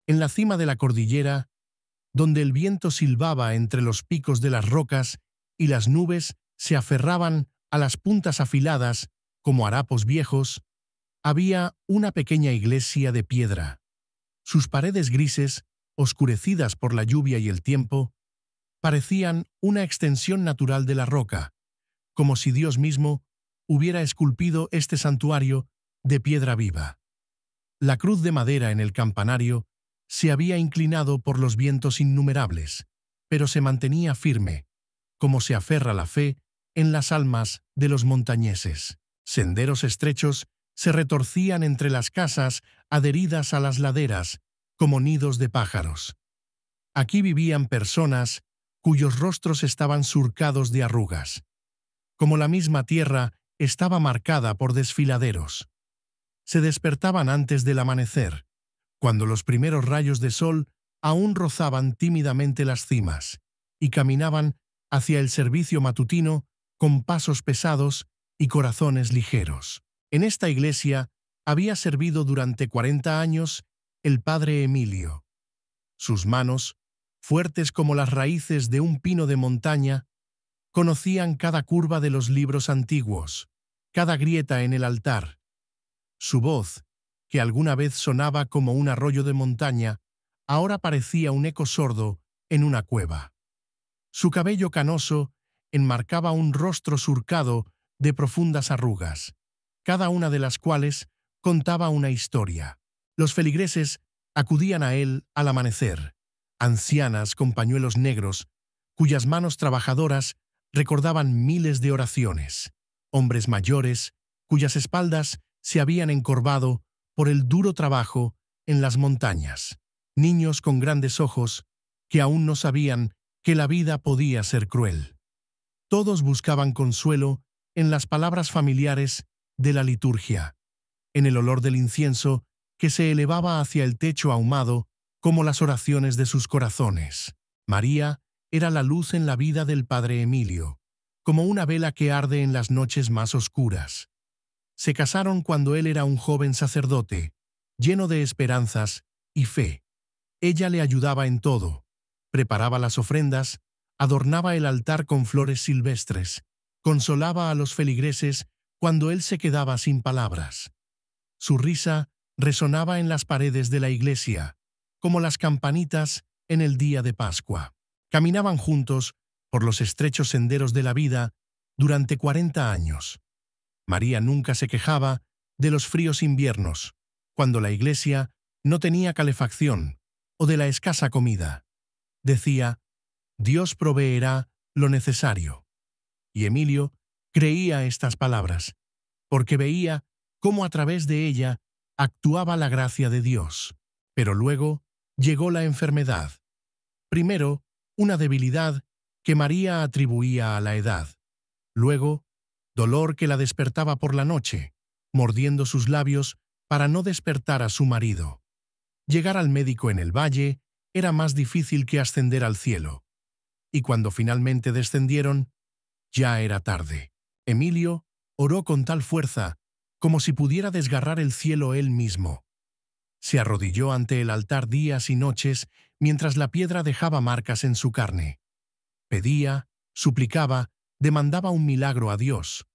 En la cima de la cordillera, donde el viento silbaba entre los picos de las rocas y las nubes se aferraban a las puntas afiladas como harapos viejos, había una pequeña iglesia de piedra. Sus paredes grises, oscurecidas por la lluvia y el tiempo, parecían una extensión natural de la roca, como si Dios mismo hubiera esculpido este santuario de piedra viva. La cruz de madera en el campanario se había inclinado por los vientos innumerables, pero se mantenía firme, como se aferra la fe en las almas de los montañeses. Senderos estrechos se retorcían entre las casas adheridas a las laderas, como nidos de pájaros. Aquí vivían personas cuyos rostros estaban surcados de arrugas. Como la misma tierra estaba marcada por desfiladeros. Se despertaban antes del amanecer, cuando los primeros rayos de sol aún rozaban tímidamente las cimas, y caminaban hacia el servicio matutino con pasos pesados y corazones ligeros. En esta iglesia había servido durante 40 años el padre Emilio. Sus manos, fuertes como las raíces de un pino de montaña, conocían cada curva de los libros antiguos, cada grieta en el altar. Su voz, que alguna vez sonaba como un arroyo de montaña, ahora parecía un eco sordo en una cueva. Su cabello canoso enmarcaba un rostro surcado de profundas arrugas, cada una de las cuales contaba una historia. Los feligreses acudían a él al amanecer, ancianas con pañuelos negros, cuyas manos trabajadoras recordaban miles de oraciones, hombres mayores, cuyas espaldas se habían encorvado por el duro trabajo en las montañas, niños con grandes ojos que aún no sabían que la vida podía ser cruel. Todos buscaban consuelo en las palabras familiares de la liturgia, en el olor del incienso que se elevaba hacia el techo ahumado como las oraciones de sus corazones. María era la luz en la vida del padre Emilio, como una vela que arde en las noches más oscuras. Se casaron cuando él era un joven sacerdote, lleno de esperanzas y fe. Ella le ayudaba en todo, preparaba las ofrendas, adornaba el altar con flores silvestres, consolaba a los feligreses cuando él se quedaba sin palabras. Su risa resonaba en las paredes de la iglesia, como las campanitas en el día de Pascua. Caminaban juntos por los estrechos senderos de la vida durante 40 años. María nunca se quejaba de los fríos inviernos, cuando la iglesia no tenía calefacción, o de la escasa comida. Decía, Dios proveerá lo necesario. Y Emilio creía estas palabras, porque veía cómo a través de ella actuaba la gracia de Dios. Pero luego llegó la enfermedad. Primero, una debilidad que María atribuía a la edad. Luego, dolor que la despertaba por la noche, mordiendo sus labios para no despertar a su marido. Llegar al médico en el valle era más difícil que ascender al cielo. Y cuando finalmente descendieron, ya era tarde. Emilio oró con tal fuerza como si pudiera desgarrar el cielo él mismo. Se arrodilló ante el altar días y noches mientras la piedra dejaba marcas en su carne. Pedía, suplicaba, demandaba un milagro a Dios.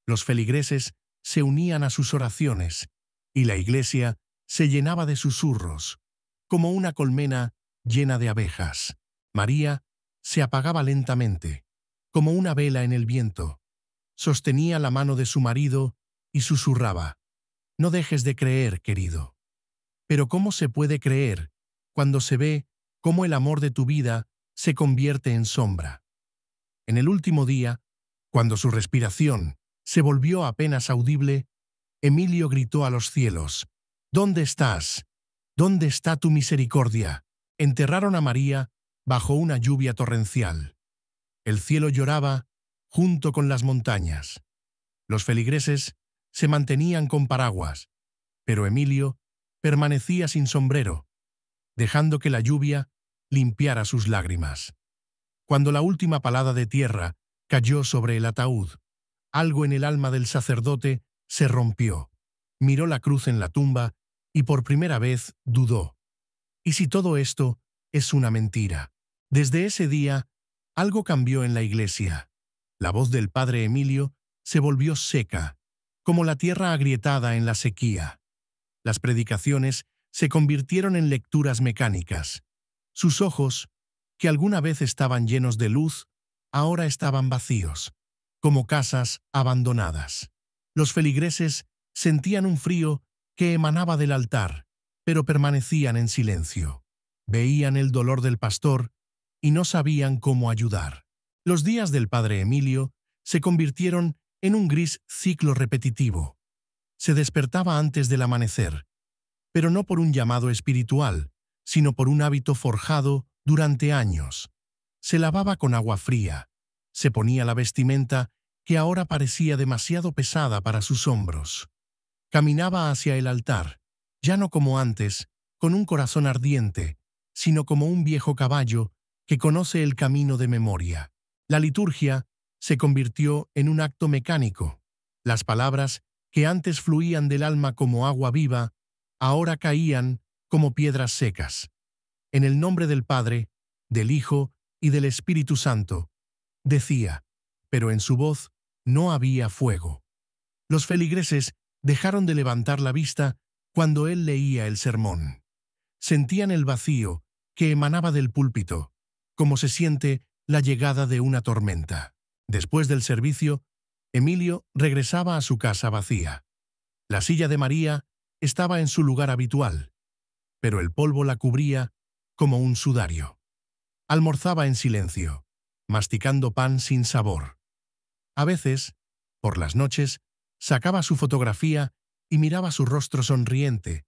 Los feligreses se unían a sus oraciones, y la iglesia se llenaba de susurros, como una colmena llena de abejas. María se apagaba lentamente, como una vela en el viento. Sostenía la mano de su marido y susurraba, «No dejes de creer, querido». Pero ¿cómo se puede creer cuando se ve cómo el amor de tu vida se convierte en sombra? En el último día, cuando su respiración se volvió apenas audible, Emilio gritó a los cielos, «¿Dónde estás? ¿Dónde está tu misericordia?». Enterraron a María bajo una lluvia torrencial. El cielo lloraba junto con las montañas. Los feligreses se mantenían con paraguas, pero Emilio permanecía sin sombrero, dejando que la lluvia limpiara sus lágrimas. Cuando la última palada de tierra cayó sobre el ataúd, algo en el alma del sacerdote se rompió. Miró la cruz en la tumba y por primera vez dudó. ¿Y si todo esto es una mentira? Desde ese día, algo cambió en la iglesia. La voz del padre Emilio se volvió seca, como la tierra agrietada en la sequía. Las predicaciones se convirtieron en lecturas mecánicas. Sus ojos, que alguna vez estaban llenos de luz, ahora estaban vacíos, como casas abandonadas. Los feligreses sentían un frío que emanaba del altar, pero permanecían en silencio. Veían el dolor del pastor y no sabían cómo ayudar. Los días del padre Emilio se convirtieron en un gris ciclo repetitivo. Se despertaba antes del amanecer, pero no por un llamado espiritual, sino por un hábito forjado durante años. Se lavaba con agua fría, se ponía la vestimenta que ahora parecía demasiado pesada para sus hombros. Caminaba hacia el altar, ya no como antes, con un corazón ardiente, sino como un viejo caballo que conoce el camino de memoria. La liturgia se convirtió en un acto mecánico. Las palabras, que antes fluían del alma como agua viva, ahora caían como piedras secas. En el nombre del Padre, del Hijo y del Espíritu Santo, decía, pero en su voz no había fuego. Los feligreses dejaron de levantar la vista cuando él leía el sermón. Sentían el vacío que emanaba del púlpito, como se siente la llegada de una tormenta. Después del servicio, Emilio regresaba a su casa vacía. La silla de María estaba en su lugar habitual, pero el polvo la cubría como un sudario. Almorzaba en silencio, masticando pan sin sabor. A veces, por las noches, sacaba su fotografía y miraba su rostro sonriente,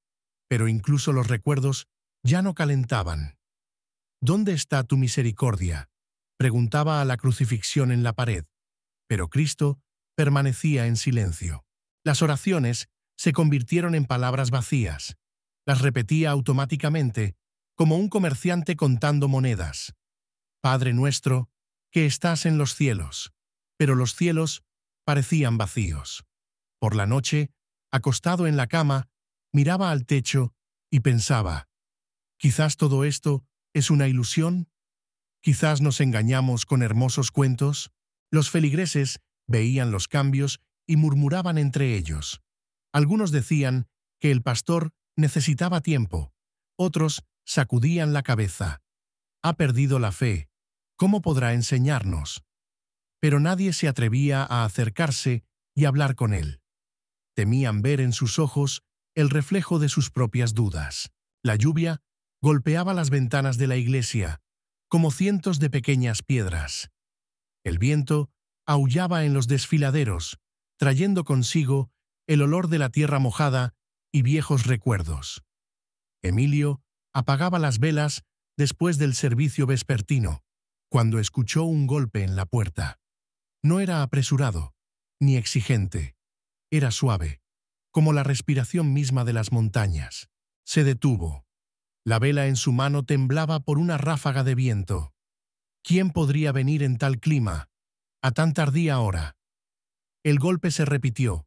pero incluso los recuerdos ya no calentaban. ¿Dónde está tu misericordia?, preguntaba a la crucifixión en la pared, pero Cristo permanecía en silencio. Las oraciones se convirtieron en palabras vacías. Las repetía automáticamente, como un comerciante contando monedas. Padre nuestro, que estás en los cielos. Pero los cielos parecían vacíos. Por la noche, acostado en la cama, miraba al techo y pensaba, quizás todo esto es una ilusión. Quizás nos engañamos con hermosos cuentos. Los feligreses veían los cambios y murmuraban entre ellos. Algunos decían que el pastor necesitaba tiempo. Otros sacudían la cabeza. Ha perdido la fe. ¿Cómo podrá enseñarnos? Pero nadie se atrevía a acercarse y hablar con él. Temían ver en sus ojos el reflejo de sus propias dudas. La lluvia golpeaba las ventanas de la iglesia, como cientos de pequeñas piedras. El viento aullaba en los desfiladeros, trayendo consigo el olor de la tierra mojada y viejos recuerdos. Emilio apagaba las velas después del servicio vespertino, cuando escuchó un golpe en la puerta. No era apresurado, ni exigente. Era suave, como la respiración misma de las montañas. Se detuvo. La vela en su mano temblaba por una ráfaga de viento. ¿Quién podría venir en tal clima, a tan tardía hora? El golpe se repitió,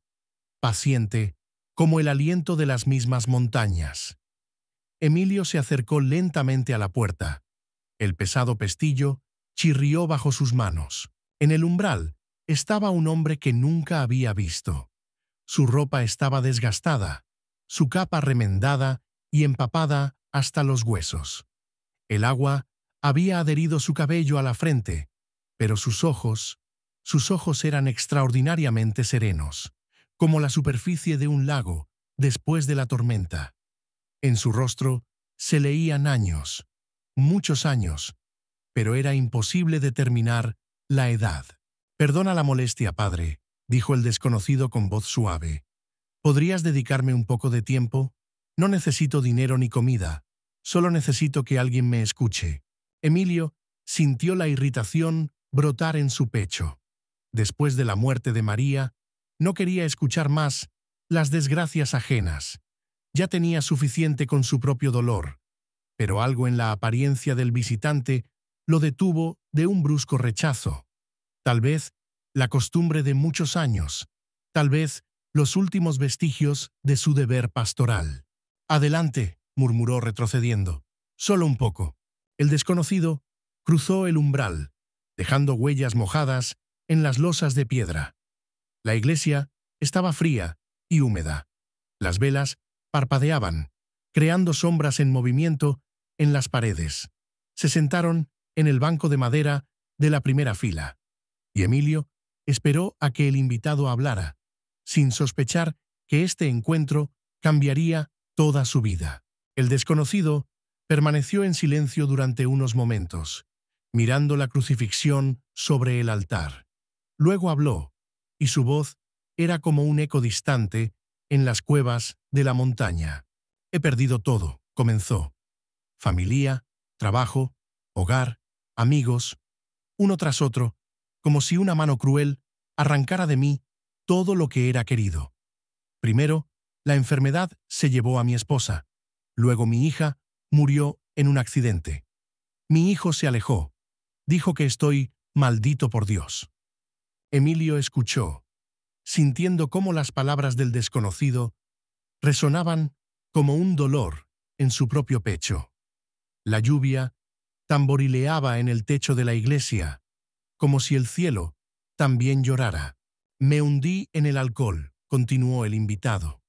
paciente, como el aliento de las mismas montañas. Emilio se acercó lentamente a la puerta. El pesado pestillo chirrió bajo sus manos. En el umbral estaba un hombre que nunca había visto. Su ropa estaba desgastada, su capa remendada y empapada hasta los huesos. El agua había adherido su cabello a la frente, pero sus ojos eran extraordinariamente serenos, como la superficie de un lago después de la tormenta. En su rostro se leían años, muchos años, pero era imposible determinar la edad. «Perdona la molestia, padre», dijo el desconocido con voz suave. «¿Podrías dedicarme un poco de tiempo? No necesito dinero ni comida, solo necesito que alguien me escuche». Emilio sintió la irritación brotar en su pecho. Después de la muerte de María, no quería escuchar más las desgracias ajenas. Ya tenía suficiente con su propio dolor, pero algo en la apariencia del visitante lo detuvo de un brusco rechazo. Tal vez la costumbre de muchos años, tal vez los últimos vestigios de su deber pastoral. «Adelante», murmuró retrocediendo. Solo un poco. El desconocido cruzó el umbral, dejando huellas mojadas en las losas de piedra. La iglesia estaba fría y húmeda. Las velas parpadeaban, creando sombras en movimiento en las paredes. Se sentaron en el banco de madera de la primera fila, y Emilio esperó a que el invitado hablara, sin sospechar que este encuentro cambiaría toda su vida. El desconocido permaneció en silencio durante unos momentos, mirando la crucifixión sobre el altar. Luego habló, y su voz era como un eco distante en las cuevas de la montaña. He perdido todo, comenzó. Familia, trabajo, hogar, amigos, uno tras otro, como si una mano cruel arrancara de mí todo lo que era querido. Primero, la enfermedad se llevó a mi esposa. Luego mi hija murió en un accidente. Mi hijo se alejó. Dijo que estoy maldito por Dios. Emilio escuchó, sintiendo cómo las palabras del desconocido resonaban como un dolor en su propio pecho. La lluvia tamborileaba en el techo de la iglesia, como si el cielo también llorara. Me hundí en el alcohol, continuó el invitado.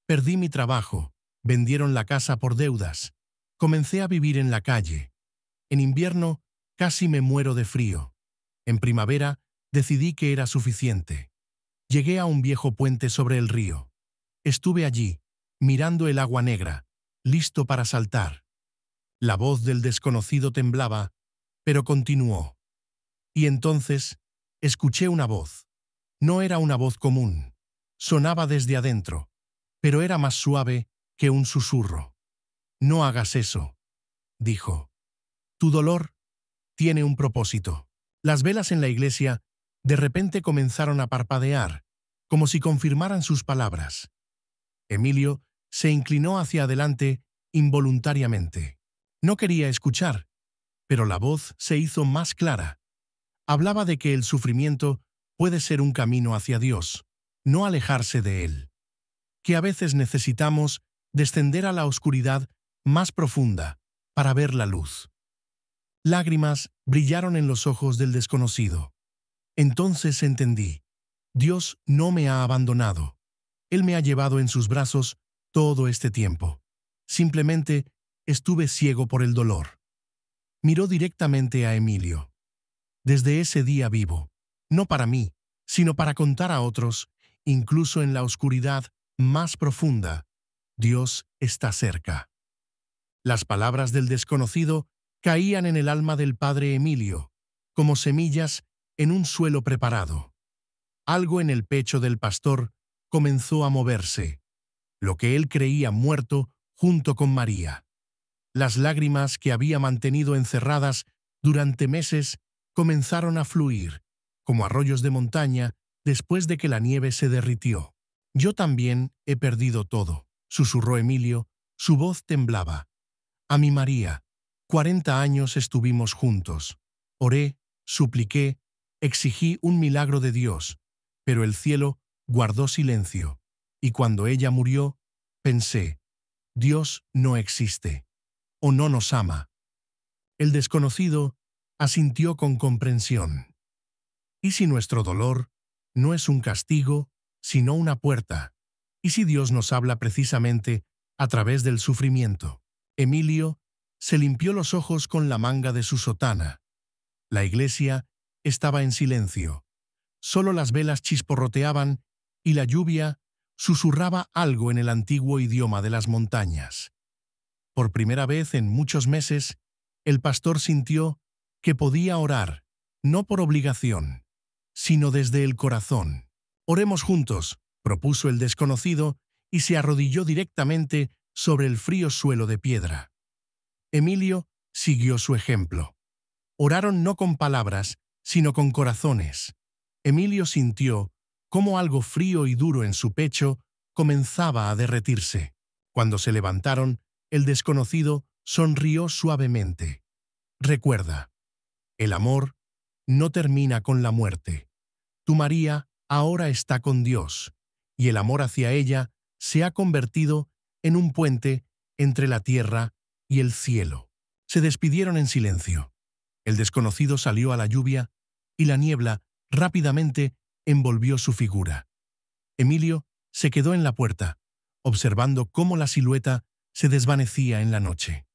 Perdí mi trabajo, vendieron la casa por deudas. Comencé a vivir en la calle. En invierno casi me muero de frío. En primavera decidí que era suficiente. Llegué a un viejo puente sobre el río. Estuve allí, mirando el agua negra, listo para saltar. La voz del desconocido temblaba, pero continuó. Y entonces escuché una voz. No era una voz común. Sonaba desde adentro, pero era más suave que un susurro. No hagas eso, dijo. Tu dolor tiene un propósito. Las velas en la iglesia de repente comenzaron a parpadear, como si confirmaran sus palabras. Emilio se inclinó hacia adelante involuntariamente. No quería escuchar, pero la voz se hizo más clara. Hablaba de que el sufrimiento puede ser un camino hacia Dios, no alejarse de Él. Que a veces necesitamos descender a la oscuridad más profunda para ver la luz. Lágrimas brillaron en los ojos del desconocido. Entonces entendí. Dios no me ha abandonado. Él me ha llevado en sus brazos todo este tiempo. Simplemente estuve ciego por el dolor. Miró directamente a Emilio. Desde ese día vivo, no para mí, sino para contar a otros, incluso en la oscuridad más profunda, Dios está cerca. Las palabras del desconocido caían en el alma del padre Emilio, como semillas en un suelo preparado. Algo en el pecho del pastor comenzó a moverse, lo que él creía muerto junto con María. Las lágrimas que había mantenido encerradas durante meses comenzaron a fluir, como arroyos de montaña después de que la nieve se derritió. Yo también he perdido todo, susurró Emilio, su voz temblaba. A mi María, 40 años estuvimos juntos. Oré, supliqué, exigí un milagro de Dios, pero el cielo guardó silencio, y cuando ella murió, pensé, Dios no existe, o no nos ama. El desconocido asintió con comprensión. ¿Y si nuestro dolor no es un castigo, sino una puerta? ¿Y si Dios nos habla precisamente a través del sufrimiento? Emilio se limpió los ojos con la manga de su sotana. La iglesia estaba en silencio. Solo las velas chisporroteaban y la lluvia susurraba algo en el antiguo idioma de las montañas. Por primera vez en muchos meses, el pastor sintió que podía orar, no por obligación, sino desde el corazón. Oremos juntos, propuso el desconocido, y se arrodilló directamente sobre el frío suelo de piedra. Emilio siguió su ejemplo. Oraron no con palabras, sino con corazones. Emilio sintió cómo algo frío y duro en su pecho comenzaba a derretirse. Cuando se levantaron, el desconocido sonrió suavemente. Recuerda, el amor no termina con la muerte. Tu María ahora está con Dios, y el amor hacia ella se ha convertido en un puente entre la tierra y el cielo. Se despidieron en silencio. El desconocido salió a la lluvia y la niebla rápidamente envolvió su figura. Emilio se quedó en la puerta, observando cómo la silueta se desvanecía en la noche.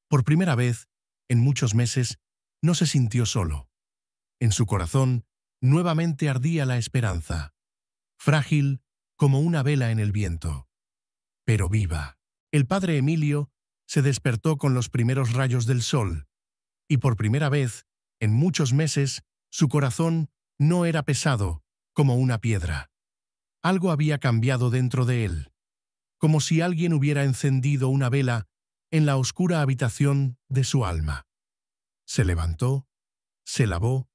Por primera vez, en muchos meses, no se sintió solo. En su corazón nuevamente ardía la esperanza, frágil como una vela en el viento, pero viva. El padre Emilio se despertó con los primeros rayos del sol, y por primera vez, en muchos meses, su corazón no era pesado como una piedra. Algo había cambiado dentro de él, como si alguien hubiera encendido una vela en la oscura habitación de su alma. Se levantó, se lavó,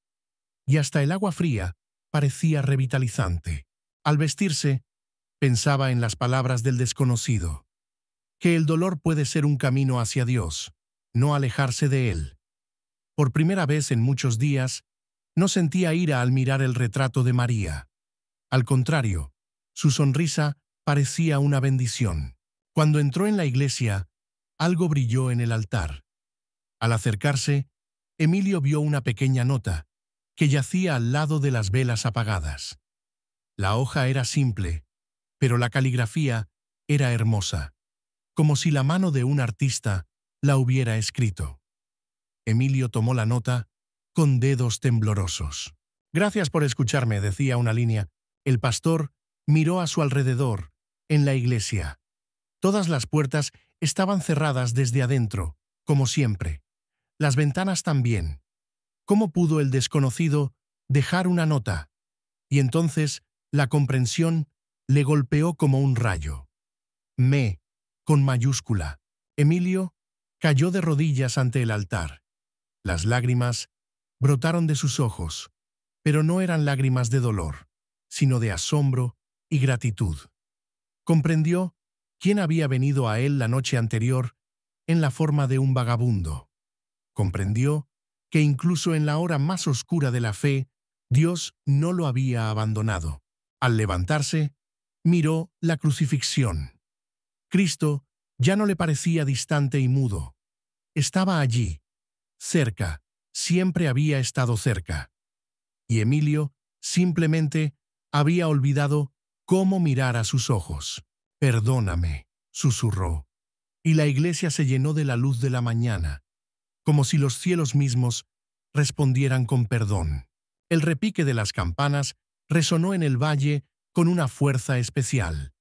y hasta el agua fría parecía revitalizante. Al vestirse, pensaba en las palabras del desconocido, que el dolor puede ser un camino hacia Dios, no alejarse de Él. Por primera vez en muchos días, no sentía ira al mirar el retrato de María. Al contrario, su sonrisa parecía una bendición. Cuando entró en la iglesia, algo brilló en el altar. Al acercarse, Emilio vio una pequeña nota que yacía al lado de las velas apagadas. La hoja era simple, pero la caligrafía era hermosa, como si la mano de un artista la hubiera escrito. Emilio tomó la nota con dedos temblorosos. «Gracias por escucharme», decía una línea. El pastor miró a su alrededor, en la iglesia. Todas las puertas estaban cerradas desde adentro, como siempre. Las ventanas también. ¿Cómo pudo el desconocido dejar una nota? Y entonces la comprensión le golpeó como un rayo. Me, con mayúscula. Emilio cayó de rodillas ante el altar. Las lágrimas brotaron de sus ojos, pero no eran lágrimas de dolor, sino de asombro y gratitud. Comprendió quién había venido a él la noche anterior en la forma de un vagabundo. Comprendió que incluso en la hora más oscura de la fe, Dios no lo había abandonado. Al levantarse, miró la crucifixión. Cristo ya no le parecía distante y mudo. Estaba allí, cerca, siempre había estado cerca. Y Emilio simplemente había olvidado cómo mirar a sus ojos. «Perdóname», susurró, y la iglesia se llenó de la luz de la mañana, como si los cielos mismos respondieran con perdón. El repique de las campanas resonó en el valle con una fuerza especial.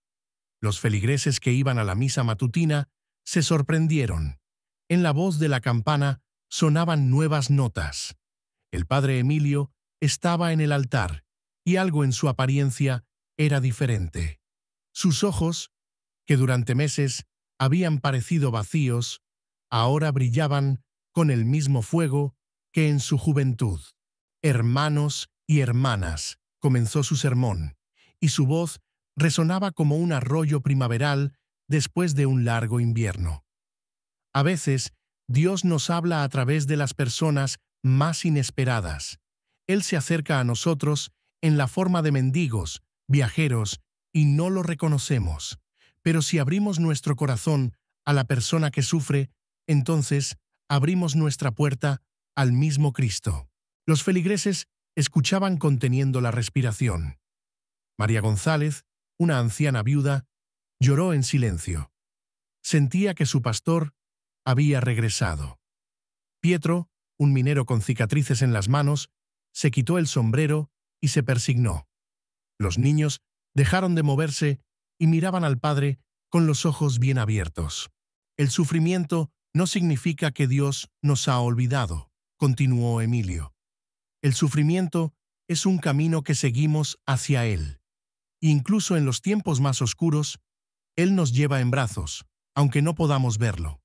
Los feligreses que iban a la misa matutina se sorprendieron. En la voz de la campana sonaban nuevas notas. El padre Emilio estaba en el altar, y algo en su apariencia era diferente. Sus ojos, que durante meses habían parecido vacíos, ahora brillaban con el mismo fuego que en su juventud. «Hermanos y hermanas», comenzó su sermón, y su voz resonaba como un arroyo primaveral después de un largo invierno. A veces, Dios nos habla a través de las personas más inesperadas. Él se acerca a nosotros en la forma de mendigos, viajeros, y no lo reconocemos. Pero si abrimos nuestro corazón a la persona que sufre, entonces abrimos nuestra puerta al mismo Cristo. Los feligreses escuchaban conteniendo la respiración. María González, una anciana viuda, lloró en silencio. Sentía que su pastor había regresado. Pietro, un minero con cicatrices en las manos, se quitó el sombrero y se persignó. Los niños dejaron de moverse y miraban al padre con los ojos bien abiertos. «El sufrimiento no significa que Dios nos ha olvidado», continuó Emilio. «El sufrimiento es un camino que seguimos hacia Él. Incluso en los tiempos más oscuros, Él nos lleva en brazos, aunque no podamos verlo».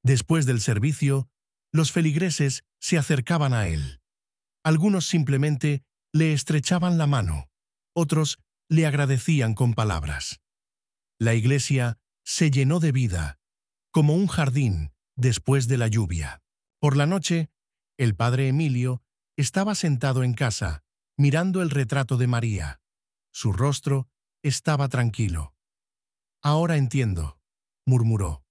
Después del servicio, los feligreses se acercaban a Él. Algunos simplemente le estrechaban la mano, otros le agradecían con palabras. La iglesia se llenó de vida, como un jardín después de la lluvia. Por la noche, el padre Emilio estaba sentado en casa, mirando el retrato de María. Su rostro estaba tranquilo. «Ahora entiendo», murmuró.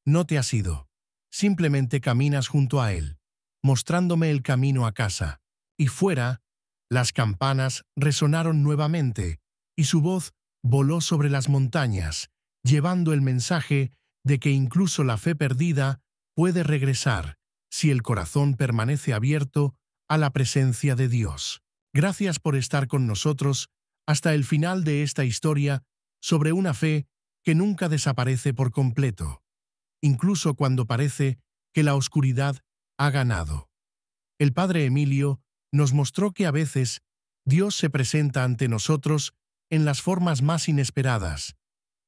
«No te has ido. simplemente caminas junto a él, mostrándome el camino a casa. Y fuera, las campanas resonaron nuevamente, y su voz voló sobre las montañas, llevando el mensaje de que incluso la fe perdida puede regresar si el corazón permanece abierto a la presencia de Dios. Gracias por estar con nosotros hasta el final de esta historia sobre una fe que nunca desaparece por completo, incluso cuando parece que la oscuridad ha ganado. El padre Emilio nos mostró que a veces Dios se presenta ante nosotros en las formas más inesperadas,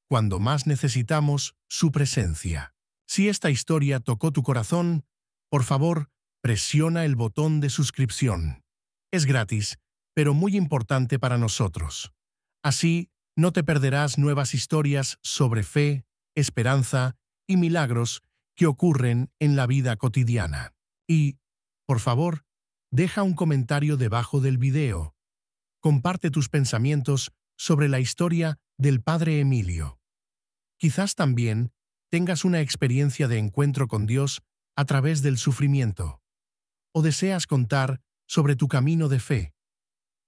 cuando más necesitamos su presencia. Si esta historia tocó tu corazón, por favor, presiona el botón de suscripción. Es gratis, pero muy importante para nosotros. Así, no te perderás nuevas historias sobre fe, esperanza y milagros que ocurren en la vida cotidiana. Y, por favor, deja un comentario debajo del video. Comparte tus pensamientos sobre la historia del padre Emilio. Quizás también tengas una experiencia de encuentro con Dios a través del sufrimiento, o deseas contar sobre tu camino de fe.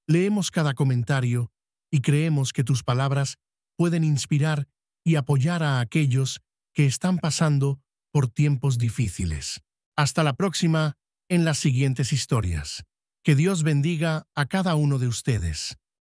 Leemos cada comentario y creemos que tus palabras pueden inspirar y apoyar a aquellos que están pasando por tiempos difíciles. Hasta la próxima en las siguientes historias. Que Dios bendiga a cada uno de ustedes.